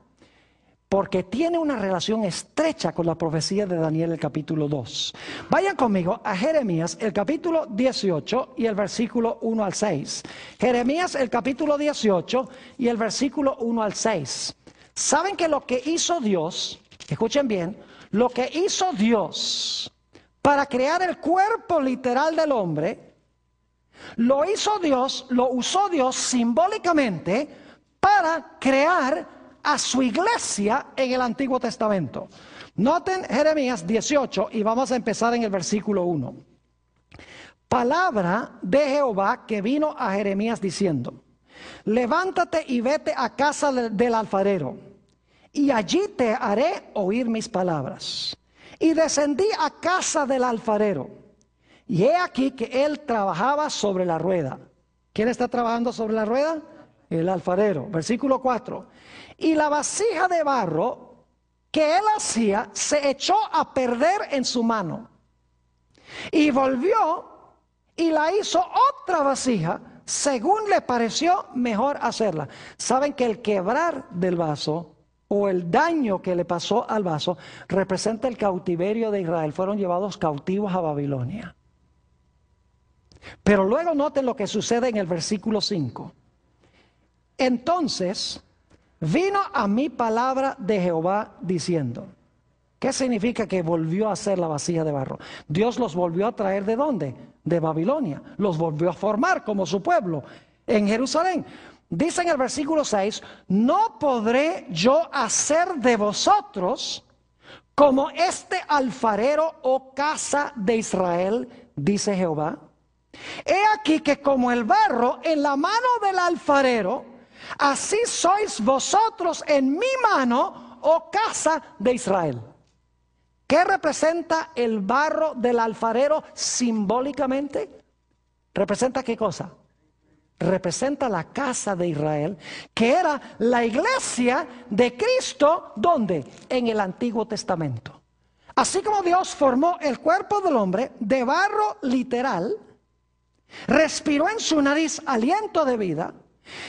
Porque tiene una relación estrecha con la profecía de Daniel, el capítulo 2. Vayan conmigo a Jeremías, el capítulo 18 y el versículo 1 al 6. Jeremías, el capítulo 18 y el versículo 1 al 6. ¿Saben que lo que hizo Dios, escuchen bien, lo que hizo Dios para crear el cuerpo literal del hombre, lo hizo Dios, lo usó Dios simbólicamente para crear a su iglesia en el Antiguo Testamento? Noten Jeremías 18 y vamos a empezar en el versículo 1. Palabra de Jehová que vino a Jeremías diciendo, levántate y vete a casa del alfarero, y allí te haré oír mis palabras. Y descendí a casa del alfarero, y he aquí que él trabajaba sobre la rueda. ¿Quién está trabajando sobre la rueda? El alfarero. Versículo 4. Y la vasija de barro que él hacía se echó a perder en su mano. Y volvió y la hizo otra vasija según le pareció mejor hacerla. Saben que el quebrar del vaso o el daño que le pasó al vaso representa el cautiverio de Israel. Fueron llevados cautivos a Babilonia. Pero luego noten lo que sucede en el versículo 5. Entonces vino a mí palabra de Jehová diciendo. ¿Qué significa que volvió a hacer la vasija de barro? Dios los volvió a traer ¿de dónde? De Babilonia. Los volvió a formar como su pueblo en Jerusalén. Dice en el versículo 6, no podré yo hacer de vosotros como este alfarero, oh casa de Israel, dice Jehová. He aquí que como el barro en la mano del alfarero, así sois vosotros en mi mano, oh casa de Israel. ¿Qué representa el barro del alfarero simbólicamente? ¿Representa qué cosa? Representa la casa de Israel, que era la iglesia de Cristo, ¿dónde? En el Antiguo Testamento. Así como Dios formó el cuerpo del hombre de barro literal, respiró en su nariz aliento de vida,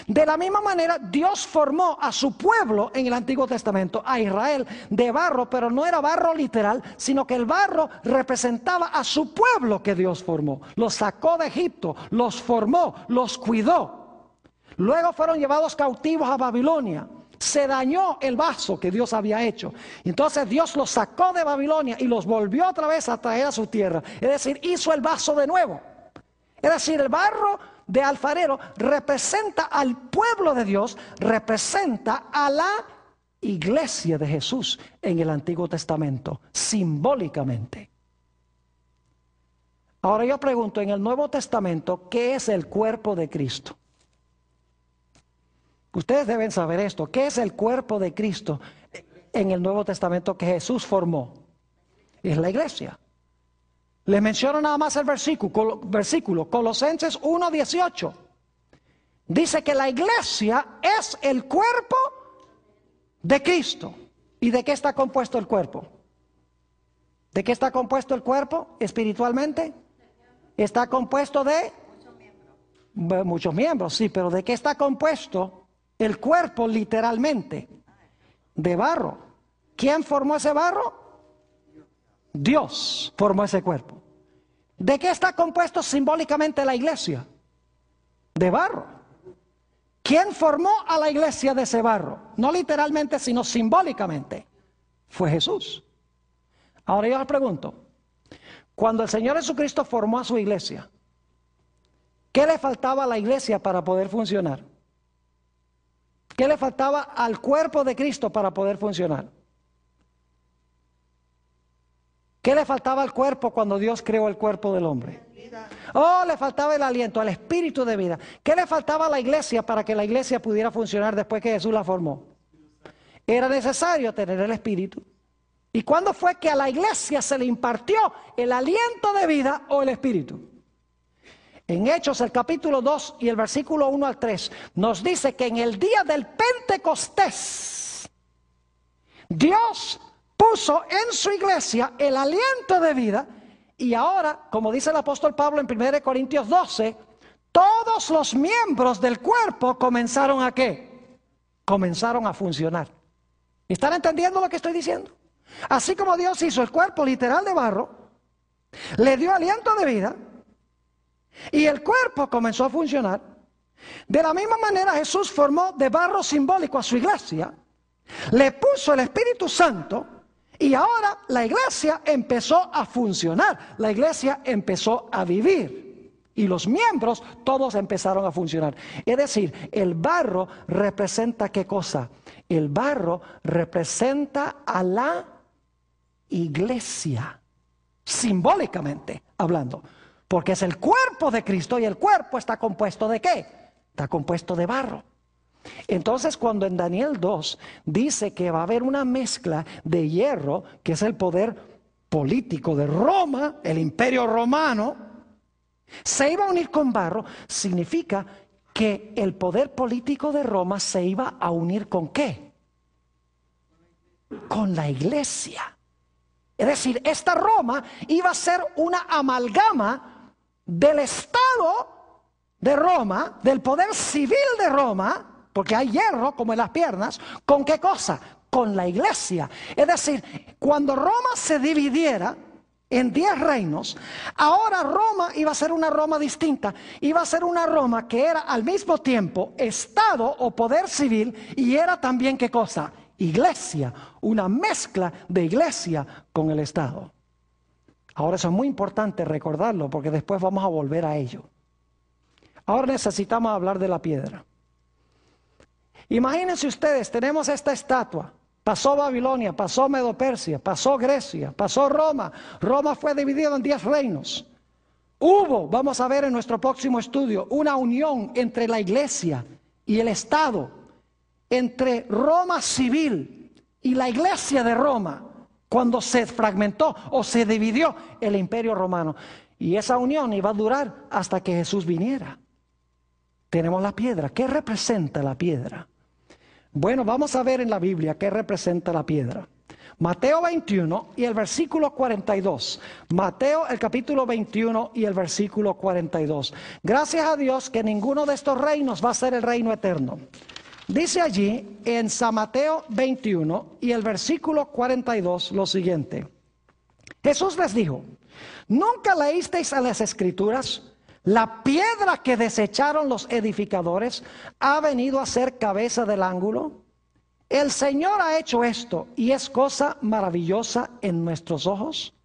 de la misma manera Dios formó a su pueblo en el Antiguo Testamento, a Israel, de barro, pero no era barro literal, sino que el barro representaba a su pueblo que Dios formó. Los sacó de Egipto, los formó, los cuidó. Luego fueron llevados cautivos a Babilonia. Se dañó el vaso que Dios había hecho. Entonces Dios los sacó de Babilonia y los volvió otra vez a traer a su tierra. Es decir, hizo el vaso de nuevo. Es decir, el barro de alfarero representa al pueblo de Dios, representa a la iglesia de Jesús en el Antiguo Testamento, simbólicamente. Ahora yo pregunto, en el Nuevo Testamento, ¿qué es el cuerpo de Cristo? Ustedes deben saber esto. ¿Qué es el cuerpo de Cristo en el Nuevo Testamento que Jesús formó? Es la iglesia. Les menciono nada más el versículo, Colosenses 1:18. Dice que la iglesia es el cuerpo de Cristo. ¿Y de qué está compuesto el cuerpo? ¿De qué está compuesto el cuerpo espiritualmente? Está compuesto de muchos miembros, sí, pero ¿de qué está compuesto el cuerpo literalmente? De barro. ¿Quién formó ese barro? Dios formó ese cuerpo. ¿De qué está compuesto simbólicamente la iglesia? De barro. ¿Quién formó a la iglesia de ese barro? No literalmente, sino simbólicamente. Fue Jesús. Ahora yo les pregunto, cuando el Señor Jesucristo formó a su iglesia, ¿qué le faltaba a la iglesia para poder funcionar? ¿Qué le faltaba al cuerpo de Cristo para poder funcionar? ¿Qué le faltaba al cuerpo cuando Dios creó el cuerpo del hombre? Oh, le faltaba el aliento, el espíritu de vida. ¿Qué le faltaba a la iglesia para que la iglesia pudiera funcionar después que Jesús la formó? Era necesario tener el espíritu. ¿Y cuándo fue que a la iglesia se le impartió el aliento de vida o el espíritu? En Hechos, el capítulo 2 y el versículo 1 al 3, nos dice que en el día del Pentecostés, Dios puso en su iglesia el aliento de vida y ahora, como dice el apóstol Pablo en 1 Corintios 12, todos los miembros del cuerpo comenzaron a ¿qué? Comenzaron a funcionar. ¿Están entendiendo lo que estoy diciendo? Así como Dios hizo el cuerpo literal de barro, le dio aliento de vida y el cuerpo comenzó a funcionar. De la misma manera Jesús formó de barro simbólico a su iglesia, le puso el Espíritu Santo y ahora la iglesia empezó a funcionar, la iglesia empezó a vivir y los miembros todos empezaron a funcionar. Es decir, el barro representa ¿qué cosa? El barro representa a la iglesia, simbólicamente hablando, porque es el cuerpo de Cristo y el cuerpo está compuesto ¿de qué? Está compuesto de barro. Entonces cuando en Daniel 2 dice que va a haber una mezcla de hierro, que es el poder político de Roma, el imperio romano, se iba a unir con barro, significa que el poder político de Roma se iba a unir ¿con qué? Con la iglesia. Es decir, esta Roma iba a ser una amalgama del Estado de Roma, del poder civil de Roma, porque hay hierro como en las piernas, ¿con qué cosa? con la iglesia. Es decir, cuando Roma se dividiera en 10 reinos, ahora Roma iba a ser una Roma distinta. Iba a ser una Roma que era al mismo tiempo Estado o poder civil, y era también, ¿qué cosa? Iglesia, una mezcla de iglesia con el Estado. Ahora eso es muy importante recordarlo, porque después vamos a volver a ello. Ahora necesitamos hablar de la piedra. Imagínense ustedes, tenemos esta estatua. Pasó Babilonia, pasó Medo-Persia, pasó Grecia, pasó Roma. Roma fue dividido en 10 reinos. Hubo, vamos a ver en nuestro próximo estudio, una unión entre la iglesia y el Estado, entre Roma civil y la iglesia de Roma, cuando se fragmentó o se dividió el imperio romano. Y esa unión iba a durar hasta que Jesús viniera. Tenemos la piedra. ¿Qué representa la piedra? Bueno, vamos a ver en la Biblia qué representa la piedra. Mateo 21 y el versículo 42. Mateo el capítulo 21 y el versículo 42. Gracias a Dios que ninguno de estos reinos va a ser el reino eterno. Dice allí en San Mateo 21 y el versículo 42 lo siguiente. Jesús les dijo: ¿nunca leísteis en las Escrituras? La piedra que desecharon los edificadores ha venido a ser cabeza del ángulo. El Señor ha hecho esto y es cosa maravillosa en nuestros ojos.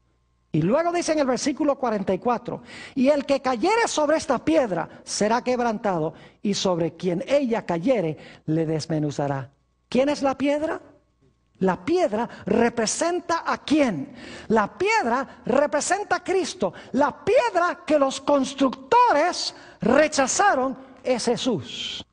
Y luego dice en el versículo 44, y el que cayere sobre esta piedra será quebrantado, y sobre quien ella cayere le desmenuzará. ¿Quién es la piedra? La piedra representa ¿a quién? La piedra representa a Cristo. La piedra que los constructores rechazaron es Jesús.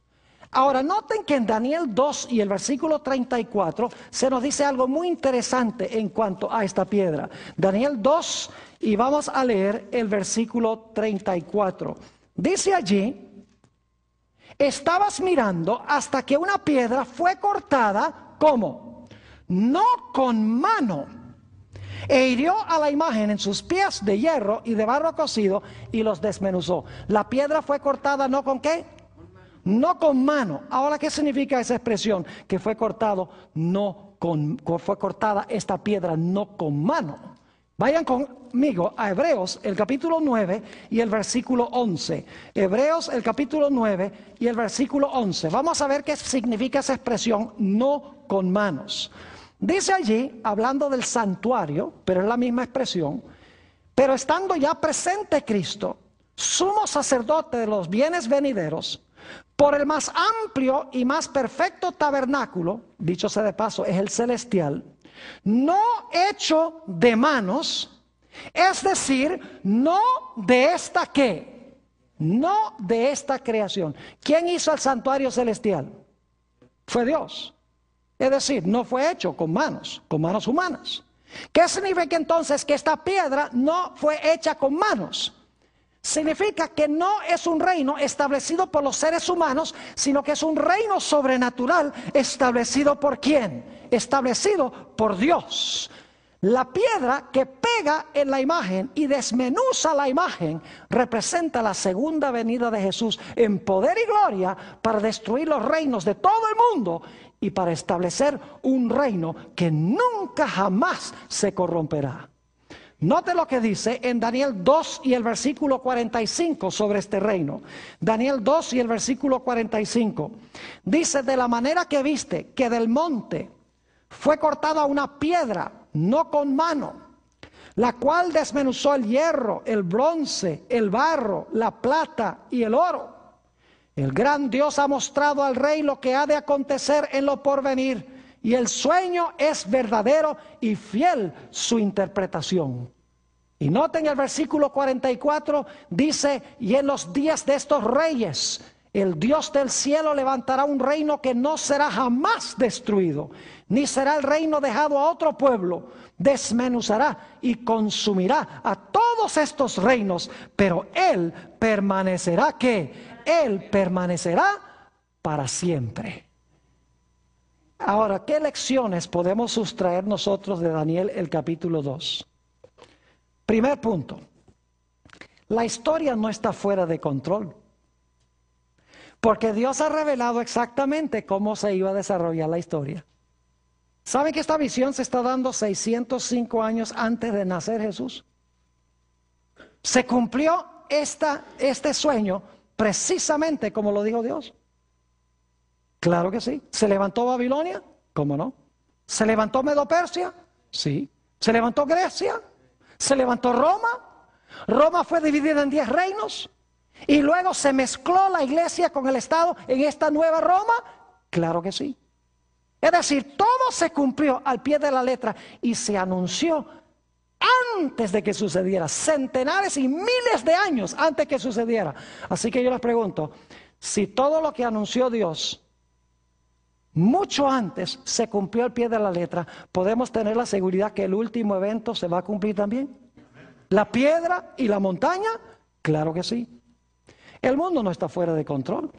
Ahora noten que en Daniel 2 y el versículo 34 se nos dice algo muy interesante en cuanto a esta piedra. Daniel 2 y vamos a leer el versículo 34. Dice allí: estabas mirando hasta que una piedra fue cortada, ¿cómo? No con mano, e hirió a la imagen en sus pies de hierro y de barro cocido y los desmenuzó. La piedra fue cortada ¿no con qué? No con mano. Ahora, ¿qué significa esa expresión? Que fue cortado fue cortada esta piedra no con mano. Vayan conmigo a Hebreos el capítulo 9 y el versículo 11. Hebreos el capítulo 9 y el versículo 11. Vamos a ver qué significa esa expresión no con manos. Dice allí, hablando del santuario, pero es la misma expresión: pero estando ya presente Cristo, sumo sacerdote de los bienes venideros, por el más amplio y más perfecto tabernáculo, dicho sea de paso, es el celestial, no hecho de manos, es decir, no de esta ¿qué? No de esta creación. ¿Quién hizo el santuario celestial? Fue Dios. Es decir, no fue hecho con manos humanas. ¿Qué significa entonces que esta piedra no fue hecha con manos? Significa que no es un reino establecido por los seres humanos, sino que es un reino sobrenatural establecido ¿por quién? Establecido por Dios. La piedra que pega en la imagen y desmenuza la imagen representa la segunda venida de Jesús en poder y gloria para destruir los reinos de todo el mundo y para establecer un reino que nunca jamás se corromperá. Note lo que dice en Daniel 2 y el versículo 45 sobre este reino. Daniel 2 y el versículo 45. Dice: de la manera que viste que del monte fue cortada una piedra, no con mano, la cual desmenuzó el hierro, el bronce, el barro, la plata y el oro. El gran Dios ha mostrado al rey lo que ha de acontecer en lo porvenir, y el sueño es verdadero y fiel su interpretación. Y noten el versículo 44, dice: y en los días de estos reyes, el Dios del cielo levantará un reino que no será jamás destruido, ni será el reino dejado a otro pueblo. Desmenuzará y consumirá a todos estos reinos, pero Él permanecerá, ¿qué? Él permanecerá para siempre. Ahora, ¿qué lecciones podemos sustraer nosotros de Daniel el capítulo 2? Primer punto: la historia no está fuera de control, porque Dios ha revelado exactamente cómo se iba a desarrollar la historia. ¿Saben que esta visión se está dando 605 años antes de nacer Jesús? Se cumplió este sueño precisamente como lo dijo Dios. Claro que sí. ¿Se levantó Babilonia? ¿Cómo no? ¿Se levantó Medo-Persia? Sí. ¿Se levantó Grecia? ¿Se levantó Roma? Roma fue dividida en 10 reinos y luego se mezcló la iglesia con el Estado en esta nueva Roma. Claro que sí. Es decir, todo se cumplió al pie de la letra y se anunció antes de que sucediera, centenares y miles de años antes que sucediera. Así que yo les pregunto, si todo lo que anunció Dios mucho antes se cumplió al pie de la letra, ¿podemos tener la seguridad que el último evento se va a cumplir también? ¿La piedra y la montaña? Claro que sí. El mundo no está fuera de control.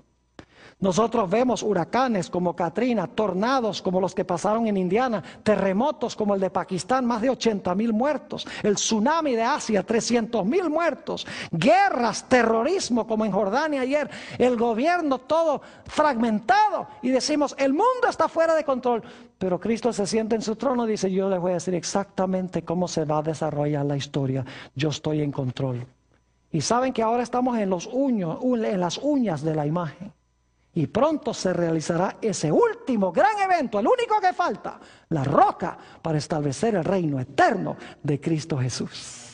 Nosotros vemos huracanes como Katrina, tornados como los que pasaron en Indiana, terremotos como el de Pakistán, más de 80,000 muertos, el tsunami de Asia, 300,000 muertos, guerras, terrorismo como en Jordania ayer, el gobierno todo fragmentado y decimos, el mundo está fuera de control, pero Cristo se sienta en su trono y dice, yo les voy a decir exactamente cómo se va a desarrollar la historia, yo estoy en control. Y saben que ahora estamos en las uñas de la imagen. Y pronto se realizará ese último gran evento, el único que falta, la roca para establecer el reino eterno de Cristo Jesús.